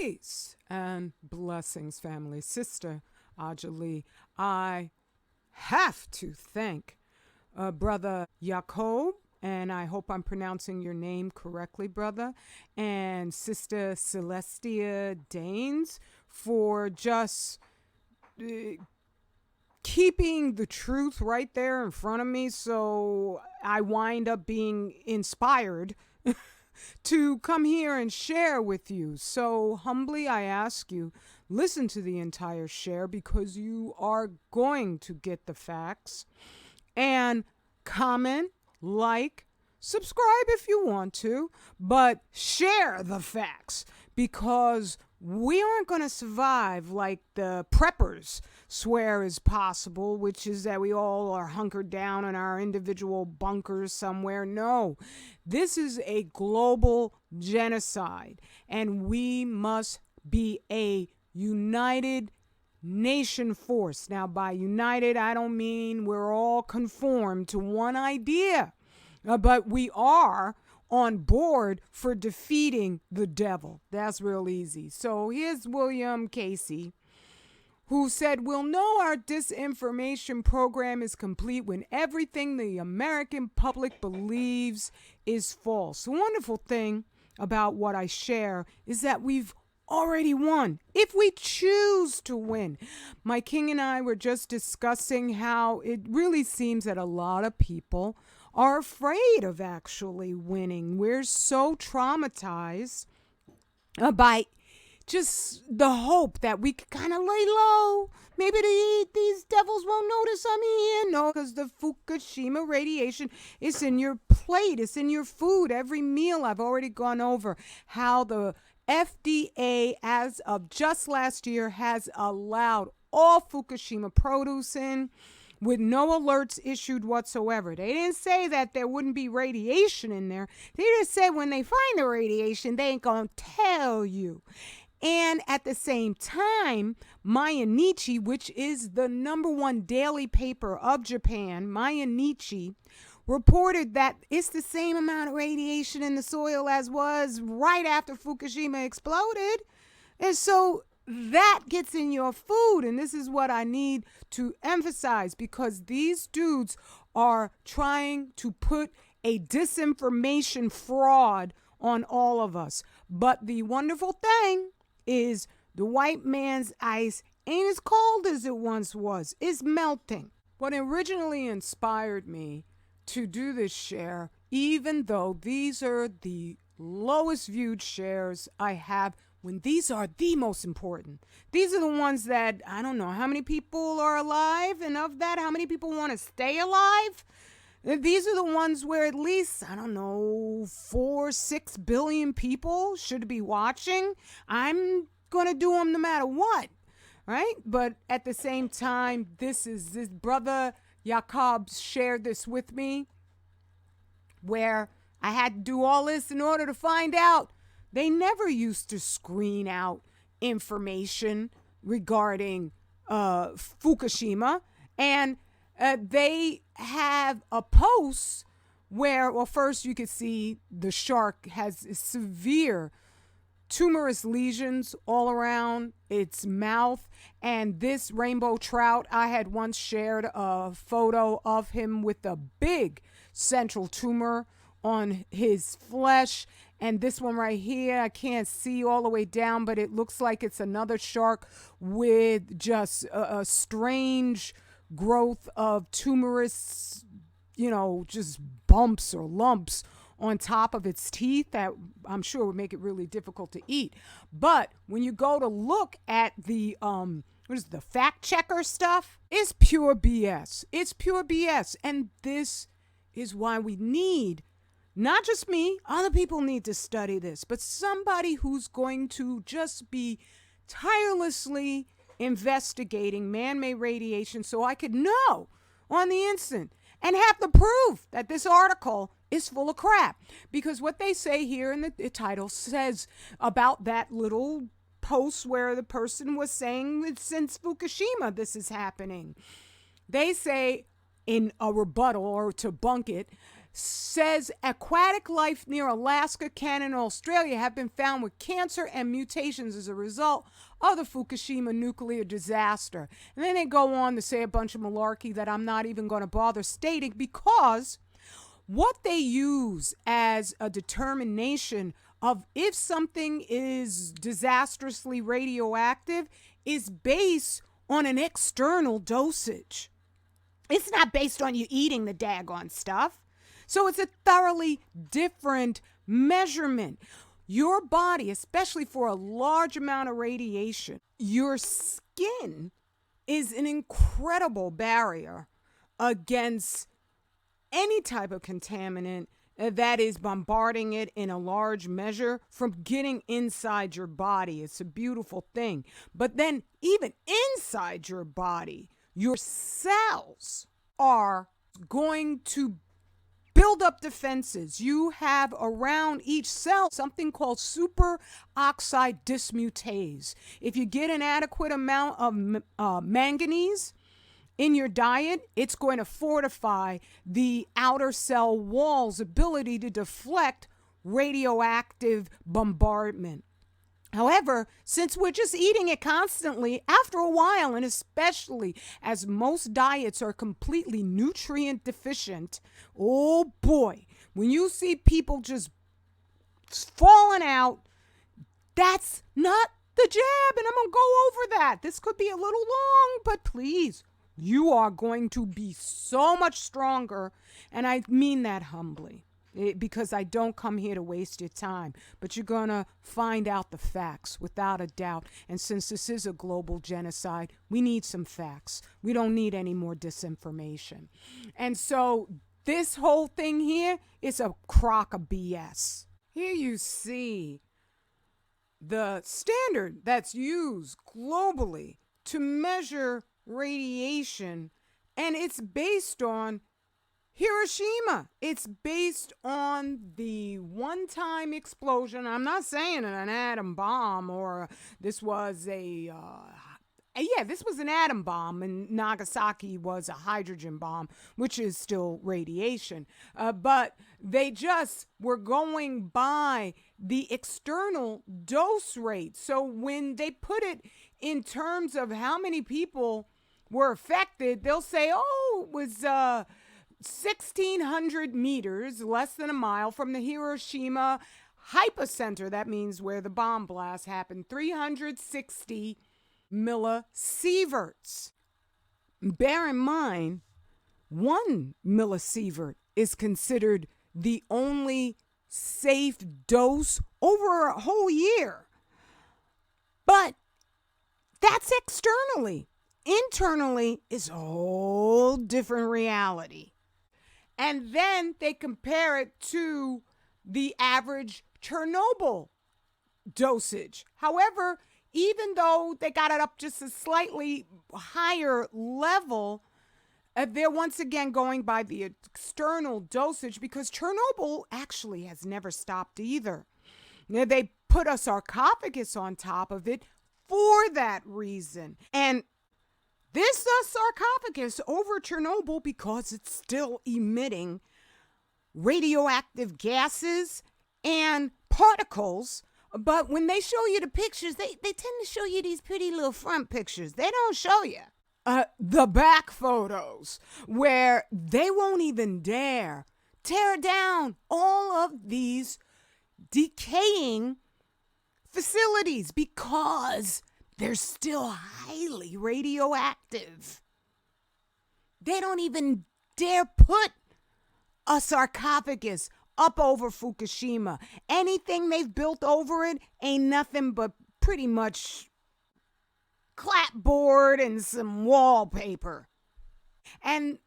Peace and blessings, family. Sister Ajali, I have to thank Brother Jacob, and I hope I'm pronouncing your name correctly, brother, and Sister Celestia Danes for just keeping the truth right there in front of me, so I wind up being inspired to come here and share with you. So humbly I ask you, listen to the entire share because you are going to get the facts. And comment, like, subscribe if you want to, but share the facts because we aren't going to survive like the preppers swear is possible, which is that we all are hunkered down in our individual bunkers somewhere. No, this is a global genocide, and we must be a united nation force. Now, by united, I don't mean we're all conformed to one idea, but we are on board for defeating the devil. That's real easy. So here's William Casey, who said, "We'll know our disinformation program is complete when everything the American public believes is false." The wonderful thing about what I share is that we've already won if we choose to win. My king and I were just discussing how it really seems that a lot of people are afraid of actually winning. We're so traumatized by just the hope that we could kind of lay low. Maybe these devils won't notice I'm here. No, because the Fukushima radiation is in your plate. It's in your food. Every meal I've already gone over how the FDA, as of just last year, has allowed all Fukushima produce in with no alerts issued whatsoever. They didn't say that there wouldn't be radiation in there. They just said when they find the radiation, they ain't going to tell you. And at the same time, Mainichi, which is the #1 daily paper of Japan, Mainichi, reported that it's the same amount of radiation in the soil as was right after Fukushima exploded. And so that gets in your food. And this is what I need to emphasize, because these dudes are trying to put a disinformation fraud on all of us. But the wonderful thing is the white man's ice ain't as cold as it once was. It's melting. What originally inspired me to do this share, even though these are the lowest viewed shares I have, when these are the most important. These are the ones that, I don't know how many people are alive, and of that, how many people want to stay alive? These are the ones where at least, I don't know, 4-6 billion people should be watching. I'm going to do them no matter what, right? But at the same time, this brother Jacob shared this with me, where I had to do all this in order to find out they never used to screen out information regarding Fukushima. And they have a post where, well, first you could see the shark has severe tumorous lesions all around its mouth. And this rainbow trout, I had once shared a photo of him with a big central tumor on his flesh. And this one right here, I can't see all the way down, but it looks like it's another shark with just a strange growth of tumorous, just bumps or lumps on top of its teeth that I'm sure would make it really difficult to eat. But when you go to look at the the fact checker stuff, it's pure BS. It's pure BS. And this is why we need, not just me, other people need to study this, but somebody who's going to just be tirelessly investigating man-made radiation so I could know on the instant and have the proof that this article is full of crap. Because what they say here in the title says about that little post where the person was saying that since Fukushima this is happening. They say in a rebuttal or to bunk it, says aquatic life near Alaska, Canada, and Australia have been found with cancer and mutations as a result of the Fukushima nuclear disaster. And then they go on to say a bunch of malarkey that I'm not even going to bother stating, because what they use as a determination of if something is disastrously radioactive is based on an external dosage. It's not based on you eating the daggone stuff. So it's a thoroughly different measurement. Your body, especially for a large amount of radiation, your skin is an incredible barrier against any type of contaminant that is bombarding it in a large measure from getting inside your body. It's a beautiful thing. But then even inside your body, your cells are going to build up defenses. You have around each cell something called superoxide dismutase. If you get an adequate amount of manganese in your diet, it's going to fortify the outer cell wall's ability to deflect radioactive bombardment. However, since we're just eating it constantly, after a while, and especially as most diets are completely nutrient deficient, oh boy, when you see people just falling out, that's not the jab, and I'm going to go over that. This could be a little long, but please, you are going to be so much stronger, and I mean that humbly. Because I don't come here to waste your time, but you're going to find out the facts without a doubt. And since this is a global genocide, we need some facts. We don't need any more disinformation. And so this whole thing here is a crock of BS. Here you see the standard that's used globally to measure radiation, and it's based on Hiroshima. It's based on the one-time explosion. I'm not saying an atom bomb, or this was this was an atom bomb, and Nagasaki was a hydrogen bomb, which is still radiation. But they just were going by the external dose rate. So when they put it in terms of how many people were affected, they'll say, oh, it was 1,600 meters, less than a mile from the Hiroshima hypocenter. That means where the bomb blast happened, 360 millisieverts. Bear in mind, 1 millisievert is considered the only safe dose over a whole year. But that's externally. Internally is a whole different reality. And then they compare it to the average Chernobyl dosage. However, even though they got it up just a slightly higher level, they're once again going by the external dosage, because Chernobyl actually has never stopped either. Now, they put a sarcophagus on top of it for that reason. And this sarcophagus over Chernobyl, because it's still emitting radioactive gases and particles. But when they show you the pictures, they tend to show you these pretty little front pictures. They don't show you the back photos, where they won't even dare tear down all of these decaying facilities, because they're still highly radioactive. They don't even dare put a sarcophagus up over Fukushima. Anything they've built over it ain't nothing but pretty much clapboard and some wallpaper. And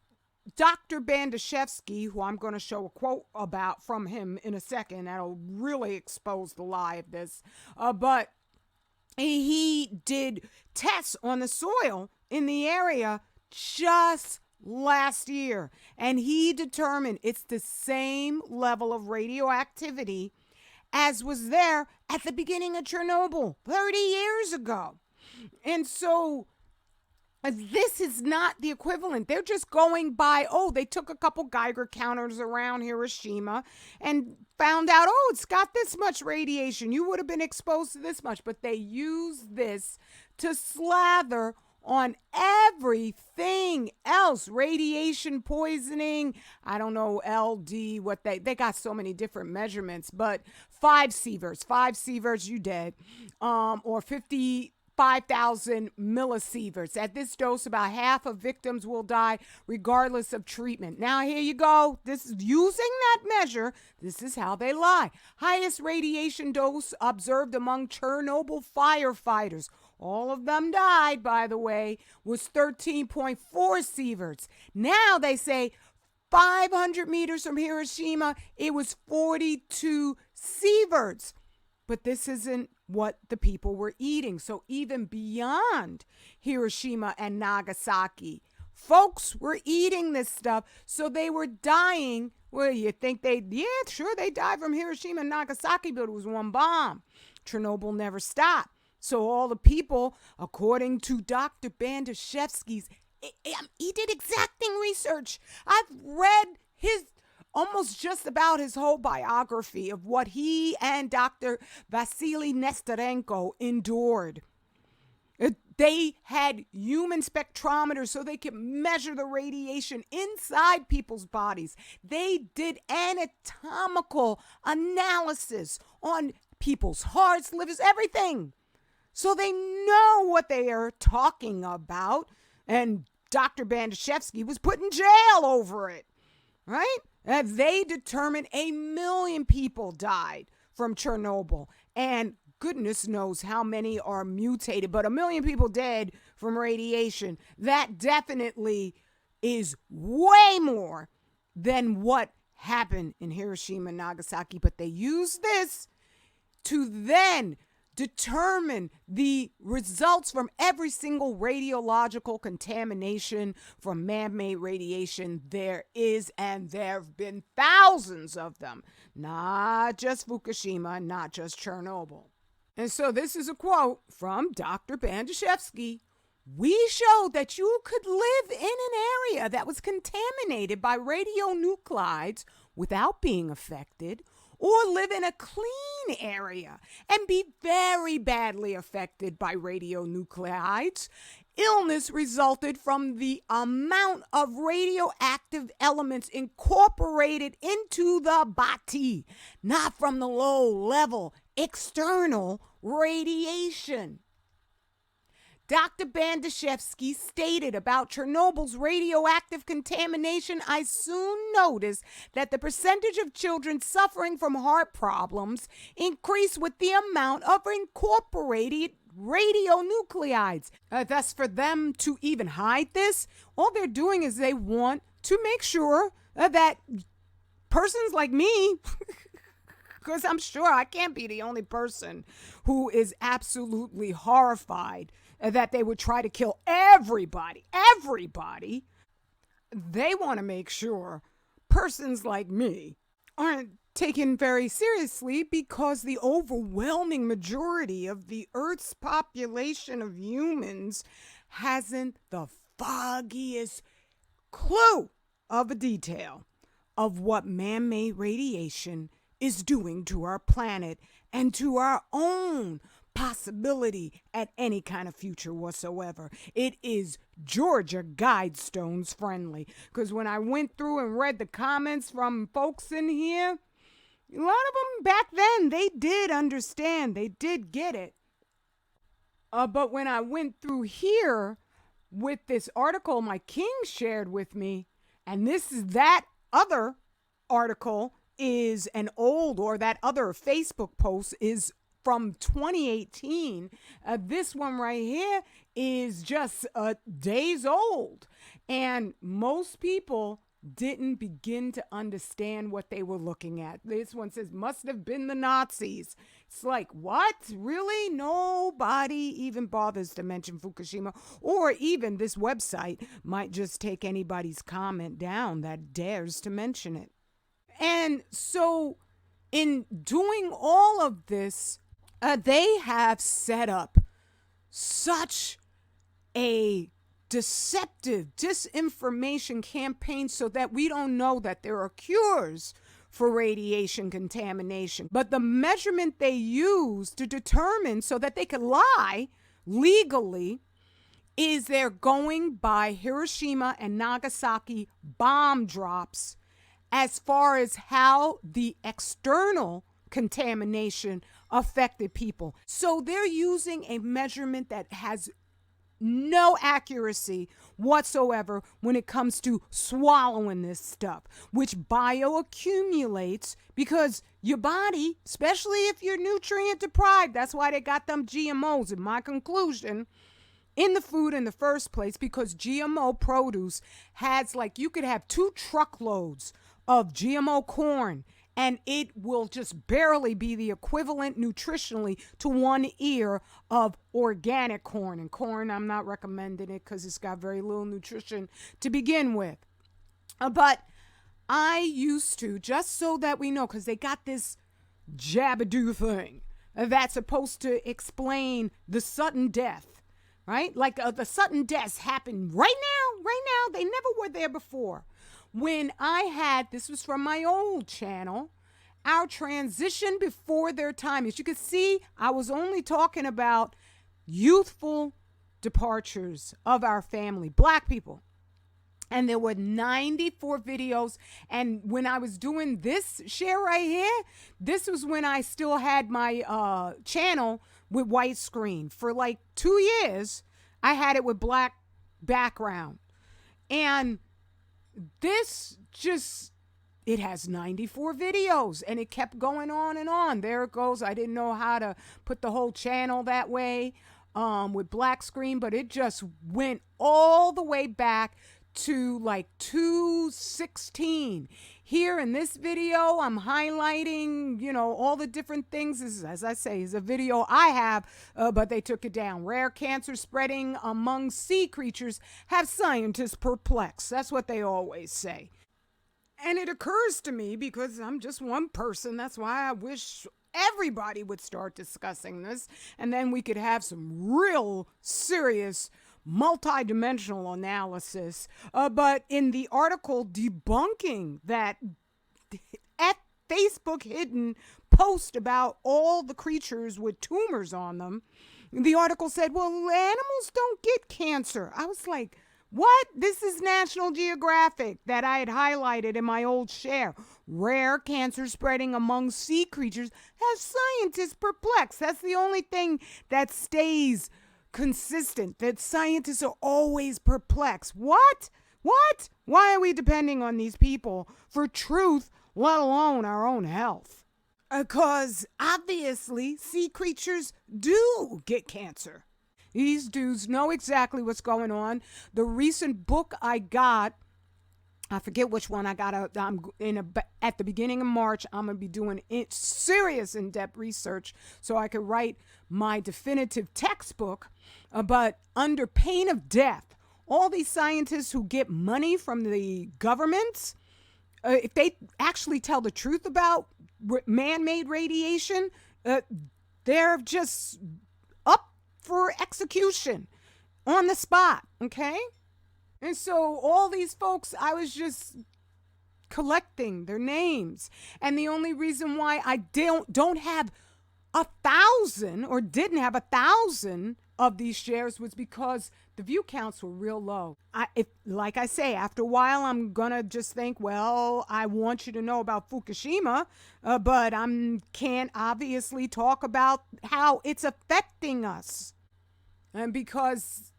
Dr. Bandashevsky, who I'm going to show a quote about from him in a second, that'll really expose the lie of this, but he did tests on the soil in the area just last year, and he determined it's the same level of radioactivity as was there at the beginning of Chernobyl 30 years ago. And so This is not the equivalent. They're just going by, they took a couple Geiger counters around Hiroshima and found out, it's got this much radiation. You would have been exposed to this much. But they use this to slather on everything else. Radiation poisoning, I don't know, LD, what they got so many different measurements, but 5 sieverts, you dead. Or 55,000 millisieverts. At this dose, about half of victims will die regardless of treatment. Now, here you go. This is using that measure. This is how they lie. Highest radiation dose observed among Chernobyl firefighters. All of them died, by the way, was 13.4 sieverts. Now they say 500 meters from Hiroshima, it was 42 sieverts. But this isn't what the people were eating. So even beyond Hiroshima and Nagasaki, folks were eating this stuff. So they were dying. Well, you think they died from Hiroshima and Nagasaki, but it was one bomb. Chernobyl never stopped. So all the people, according to Dr. Bandashevsky's, he did exacting research. I've read almost just about his whole biography of what he and Dr. Vasily Nesterenko endured. They had human spectrometers so they could measure the radiation inside people's bodies. They did anatomical analysis on people's hearts, livers, everything. So they know what they are talking about. And Dr. Bandashevsky was put in jail over it, right? And they determined 1 million people died from Chernobyl. And goodness knows how many are mutated, but 1 million people dead from radiation. That definitely is way more than what happened in Hiroshima and Nagasaki. But they use this to then determine the results from every single radiological contamination from man-made radiation there is, and there have been thousands of them. Not just Fukushima, not just Chernobyl. And so this is a quote from Dr. Bandashevsky. We showed that you could live in an area that was contaminated by radionuclides without being affected, or live in a clean area and be very badly affected by radionuclides. Illness resulted from the amount of radioactive elements incorporated into the body, not from the low-level external radiation. Dr. Bandashevsky stated about Chernobyl's radioactive contamination, I soon noticed that the percentage of children suffering from heart problems increased with the amount of incorporated radionuclides. Thus, for them to even hide this, all they're doing is they want to make sure that persons like me, because I'm sure I can't be the only person who is absolutely horrified that they would try to kill everybody. They want to make sure persons like me aren't taken very seriously, because the overwhelming majority of the Earth's population of humans hasn't the foggiest clue of a detail of what man-made radiation is doing to our planet and to our own possibility at any kind of future whatsoever. It is Georgia Guidestones friendly, because when I went through and read the comments from folks in here, a lot of them back then, they did understand, they did get it. But when I went through here with this article my king shared with me, and this is that other article is an old, or that other Facebook post is from 2018. This one right here is just days old. And most people didn't begin to understand what they were looking at. This one says, must have been the Nazis. It's like, what? Really? Nobody even bothers to mention Fukushima, or even this website might just take anybody's comment down that dares to mention it. And so in doing all of this, they have set up such a deceptive disinformation campaigns so that we don't know that there are cures for radiation contamination. But the measurement they use to determine so that they could lie legally is they're going by Hiroshima and Nagasaki bomb drops as far as how the external contamination affected people. So they're using a measurement that has no accuracy whatsoever when it comes to swallowing this stuff, which bioaccumulates because your body, especially if you're nutrient deprived, that's why they got them GMOs, in my conclusion, in the food in the first place, because GMO produce has, like, you could have 2 truckloads of GMO corn and it will just barely be the equivalent nutritionally to 1 ear of organic corn. And corn, I'm not recommending it because it's got very little nutrition to begin with. But I used to, just so that we know, because they got this jabadoo thing that's supposed to explain the sudden death, right? Like the sudden deaths happen right now. They never were there before. When I had, this was from my old channel, our transition before their time. As you can see, I was only talking about youthful departures of our family, Black people. And there were 94 videos. And when I was doing this share right here, this was when I still had my channel with white screen. For like 2 years, I had it with black background. And this just, it has 94 videos and it kept going on and on. There it goes. I didn't know how to put the whole channel that way with black screen, but it just went all the way back to like 2016. Here in this video, I'm highlighting, all the different things. This is, as I say, is a video I have, but they took it down. Rare cancer spreading among sea creatures have scientists perplexed. That's what they always say. And it occurs to me, because I'm just one person, that's why I wish everybody would start discussing this, and then we could have some real serious multidimensional analysis. But in the article debunking that at Facebook hidden post about all the creatures with tumors on them, the article said, well, animals don't get cancer. I was like, what? This is National Geographic that I had highlighted in my old share. Rare cancer spreading among sea creatures has scientists perplexed. That's the only thing that stays consistent, that scientists are always perplexed. What? Why are we depending on these people for truth, let alone our own health? Because obviously sea creatures do get cancer. These dudes know exactly what's going on. The recent book I got, I forget which one I got. At the beginning of March, I'm going to be doing serious in-depth research so I could write my definitive textbook. But under pain of death, all these scientists who get money from the governments, if they actually tell the truth about man-made radiation, they're just up for execution on the spot, okay? And so all these folks, I was just collecting their names. And the only reason why I don't have 1,000 or didn't have 1,000 of these shares was because the view counts were real low. Like I say, after a while, I'm going to just think, well, I want you to know about Fukushima, but I can't obviously talk about how it's affecting us. And because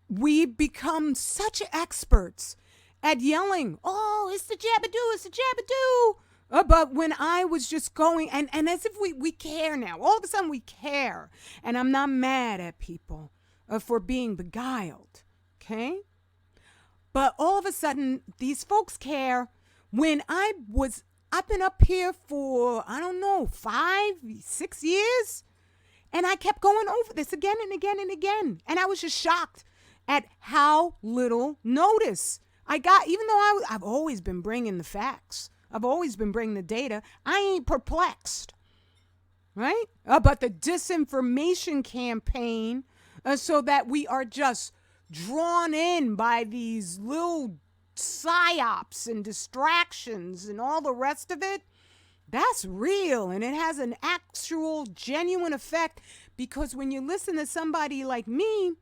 we become such experts at yelling, oh, it's the jabadoo. But when I was just going, and as if we care now, all of a sudden we care. And I'm not mad at people for being beguiled, okay? But all of a sudden, these folks care. When I've been up here for, 5-6 years, and I kept going over this again and again and again. And I was just shocked at how little notice I got, even though I've always been bringing the facts. I've always been bringing the data. I ain't perplexed, right? But the disinformation campaign, so that we are just drawn in by these little psyops and distractions and all the rest of it, that's real, and it has an actual genuine effect, because when you listen to somebody like me,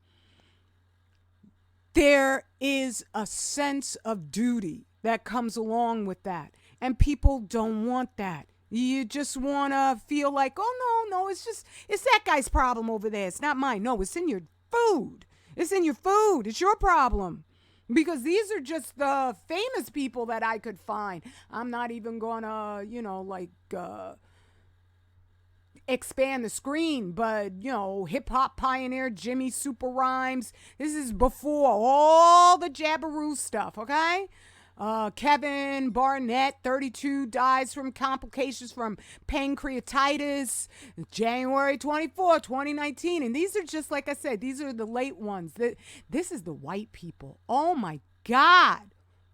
there is a sense of duty that comes along with that, and people don't want that. You just want to feel like, oh, no, it's that guy's problem over there. It's not mine. No, it's in your food. It's in your food. It's your problem. Because these are just the famous people that I could find. I'm not even going to, expand the screen, but, hip-hop pioneer Jimmy Super Rhymes. This is before all the Jabberoo stuff, okay? Kevin Barnett, 32, dies from complications from pancreatitis, January 24, 2019. And these are just, like I said, these are the late ones. This is the white people. Oh, my God.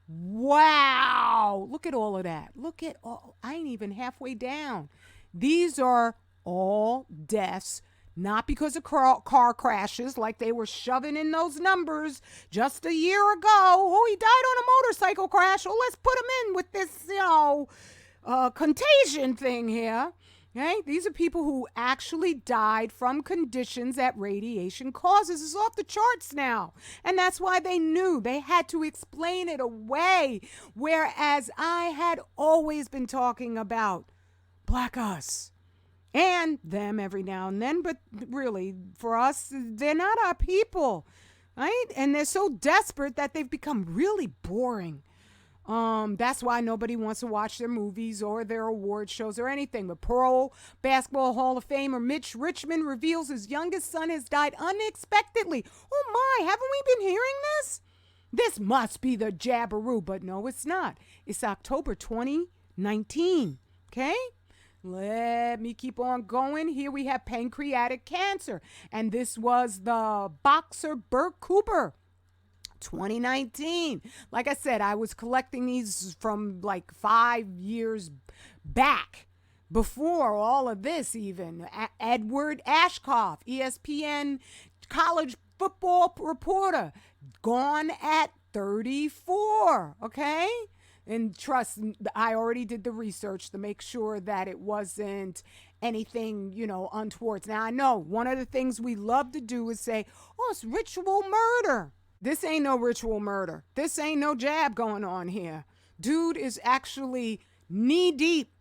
Wow. Look at all of that. Look at all. I ain't even halfway down. These are all deaths, not because of car crashes like they were shoving in those numbers just a year ago. Oh, he died on a motorcycle crash. Oh, let's put him in with this, contagion thing here. Okay? These are people who actually died from conditions that radiation causes. It's off the charts now. And that's why they knew they had to explain it away. Whereas I had always been talking about Black us and them every now and then, but really for us, they're not our people, right? And they're so desperate that they've become really boring. That's why nobody wants to watch their movies or their award shows or anything. But Pro Basketball Hall of Famer Mitch Richmond reveals his youngest son has died unexpectedly. Oh my, haven't we been hearing this? This must be the Jabberoo, but no, it's not. It's October 2019, okay? Let me keep on going. Here we have pancreatic cancer. And this was the boxer Bert Cooper, 2019. Like I said, I was collecting these from like 5 years back, before all of this even. Edward Ashcroft, ESPN college football reporter, gone at 34, okay? And trust, I already did the research to make sure that it wasn't anything, untoward. Now, I know one of the things we love to do is say, oh, it's ritual murder. This ain't no ritual murder. This ain't no jab going on here. Dude is actually knee deep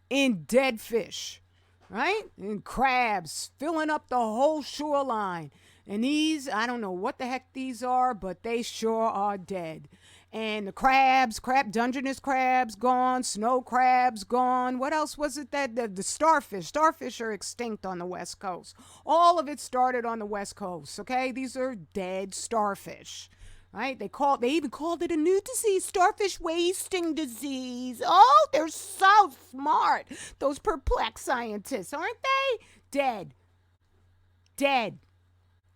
in dead fish, right? And crabs filling up the whole shoreline. And these, I don't know what the heck these are, but they sure are dead. And the crabs, Dungeness crabs gone, snow crabs gone. What else was it that the starfish? Starfish are extinct on the West Coast. All of it started on the West Coast, okay? These are dead starfish, right? They even called it a new disease, starfish wasting disease. Oh, they're so smart, those perplexed scientists, aren't they? Dead. Dead.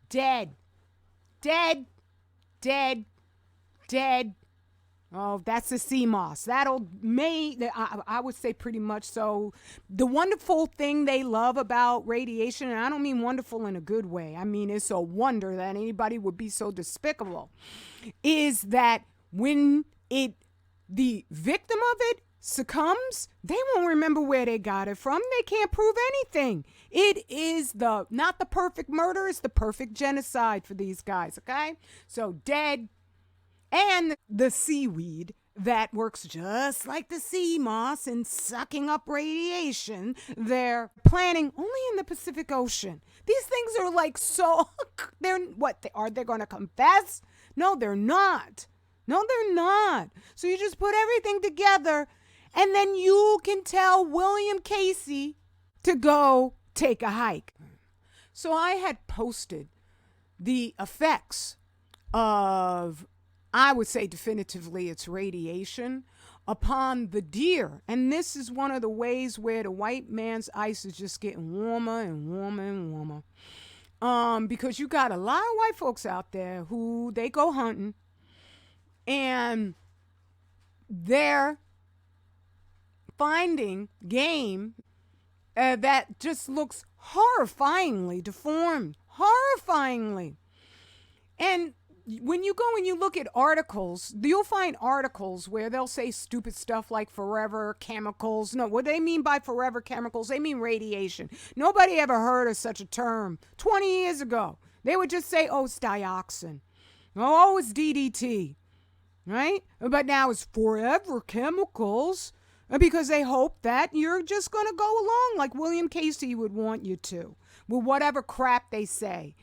Dead. Dead. Dead. Dead. Oh, that's the sea moss. I would say pretty much so. The wonderful thing they love about radiation, and I don't mean wonderful in a good way, I mean it's a wonder that anybody would be so despicable, is that when the victim of it succumbs, they won't remember where they got it from. They can't prove anything. It is not the perfect murder, it's the perfect genocide for these guys, okay? So dead. And the seaweed that works just like the sea moss in sucking up radiation, they're planting only in the Pacific Ocean. These things are like so, are they going to confess? No, they're not. No, they're not. So you just put everything together and then you can tell William Casey to go take a hike. So I had posted the effects of, I would say definitively it's radiation, upon the deer. And this is one of the ways where the white man's ice is just getting warmer and warmer and warmer. Because you got a lot of white folks out there who they go hunting and they're finding game that just looks horrifyingly deformed. Horrifyingly. And when you go and you look at articles, you'll find articles where they'll say stupid stuff like forever chemicals. No, what they mean by forever chemicals, they mean radiation. Nobody ever heard of such a term 20 years ago. They would just say, oh, it's dioxin. Oh, it's DDT. Right? But now it's forever chemicals because they hope that you're just going to go along like William Casey would want you to with whatever crap they say.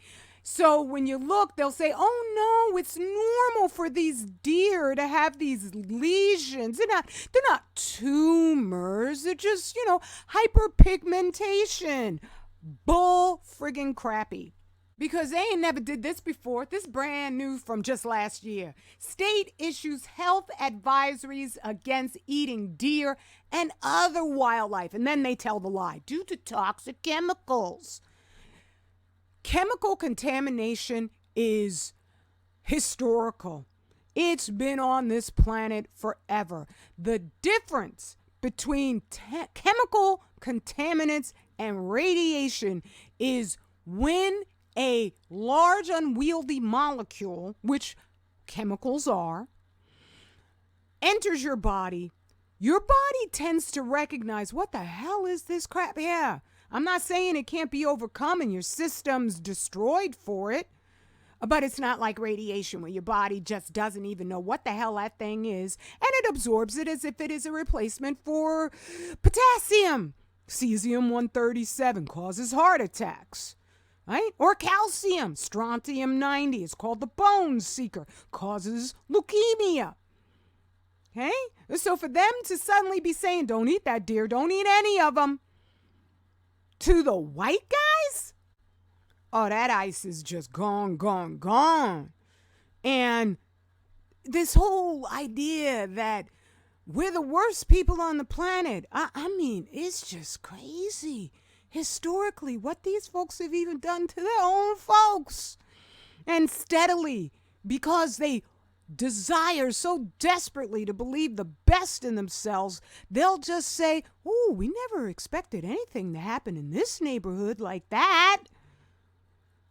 So when you look, they'll say, oh no, it's normal for these deer to have these lesions. They're not tumors. They're just, hyperpigmentation. Bull friggin' crappy. Because they ain't never did this before. This brand new from just last year. State issues health advisories against eating deer and other wildlife. And then they tell the lie. Due to toxic chemicals. Chemical contamination is historical. It's been on this planet forever. The difference between chemical contaminants and radiation is when a large unwieldy molecule, which chemicals are, enters your body tends to recognize, what the hell is this crap? Yeah. I'm not saying it can't be overcome and your system's destroyed for it, but it's not like radiation where your body just doesn't even know what the hell that thing is, and it absorbs it as if it is a replacement for potassium. Cesium-137 causes heart attacks, right? Or calcium, strontium-90 is called the bone seeker, causes leukemia. Okay? So for them to suddenly be saying, don't eat that deer, don't eat any of them, to the white guys, oh, that ice is just gone, gone, gone. And this whole idea that we're the worst people on the planet, I mean, it's just crazy. Historically, what these folks have even done to their own folks. And steadily, because they desire so desperately to believe the best in themselves, they'll just say, oh, we never expected anything to happen in this neighborhood like that.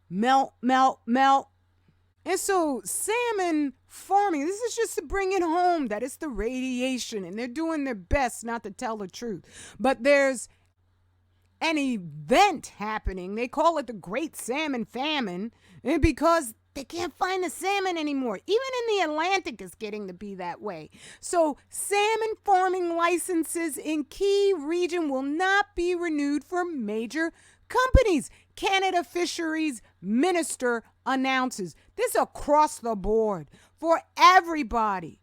Melt, melt, melt. And so salmon farming, this is just to bring it home that it's the radiation and they're doing their best not to tell the truth. But there's an event happening. They call it the Great Salmon Famine because they can't find the salmon anymore. Even in the Atlantic it's getting to be that way. So salmon farming licenses in key region will not be renewed for major companies. Canada Fisheries Minister announces this across the board for everybody.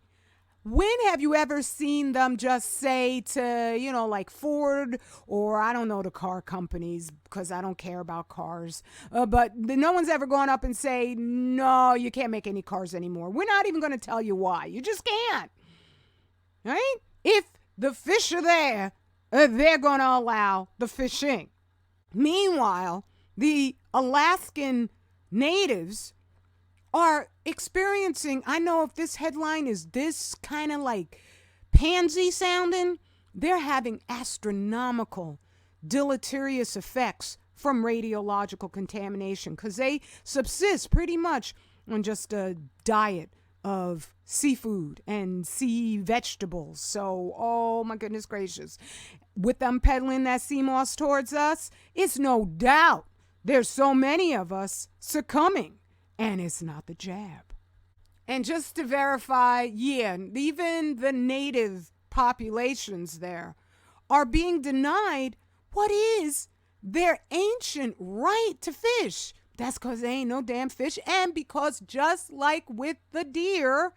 When have you ever seen them just say to, like Ford or I don't know the car companies because I don't care about cars, but no one's ever gone up and say, no, you can't make any cars anymore. We're not even going to tell you why. You just can't. Right? If the fish are there, they're going to allow the fishing. Meanwhile, the Alaskan natives are experiencing, I know if this headline is this kind of like pansy sounding, they're having astronomical deleterious effects from radiological contamination because they subsist pretty much on just a diet of seafood and sea vegetables. So, oh my goodness gracious, with them peddling that sea moss towards us, it's no doubt there's so many of us succumbing. And it's not the jab. And just to verify, yeah, even the native populations there are being denied what is their ancient right to fish. That's because there ain't no damn fish. And because just like with the deer,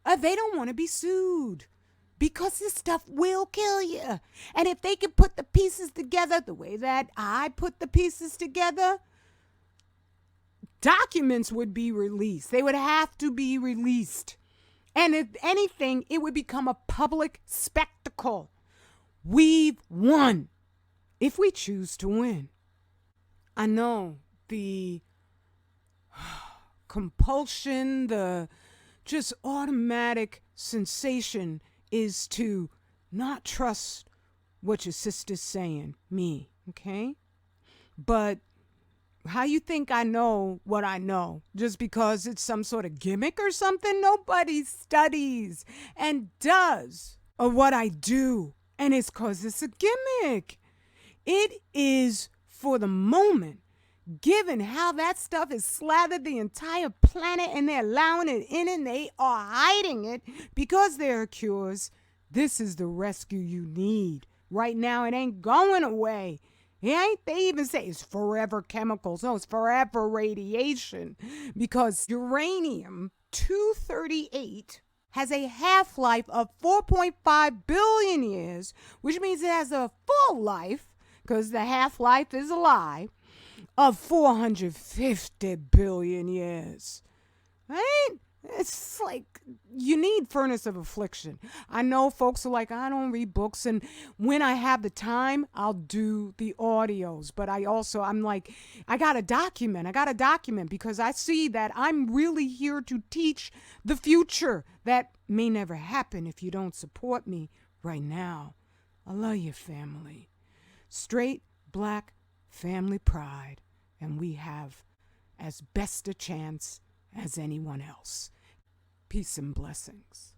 they don't want to be sued. Because this stuff will kill you. And if they could put the pieces together the way that I put the pieces together, documents would be released. They would have to be released. And if anything, it would become a public spectacle. We've won if we choose to win. I know the compulsion, the just automatic sensation is to not trust what your sister's saying, me, okay? But How you think I know what I know? Just because it's some sort of gimmick or something? Nobody studies and does of what I do. And it's because it's a gimmick. It is for the moment. Given how that stuff has slathered the entire planet and they're allowing it in and they are hiding it because there are cures, this is the rescue you need. Right now, it ain't going away. It ain't, they even say it's forever chemicals. No, it's forever radiation because uranium 238 has a half-life of 4.5 billion years, which means it has a full life, because the half-life is a lie, of 450 billion years. Right? It's like you need furnace of affliction. I know folks are like, I don't read books, and when I have the time, I'll do the audios. But I'm like, I gotta document because I see that I'm really here to teach the future that may never happen if you don't support me right now. I love you, family. Straight, black, family pride, and we have as best a chance as anyone else. Peace and blessings.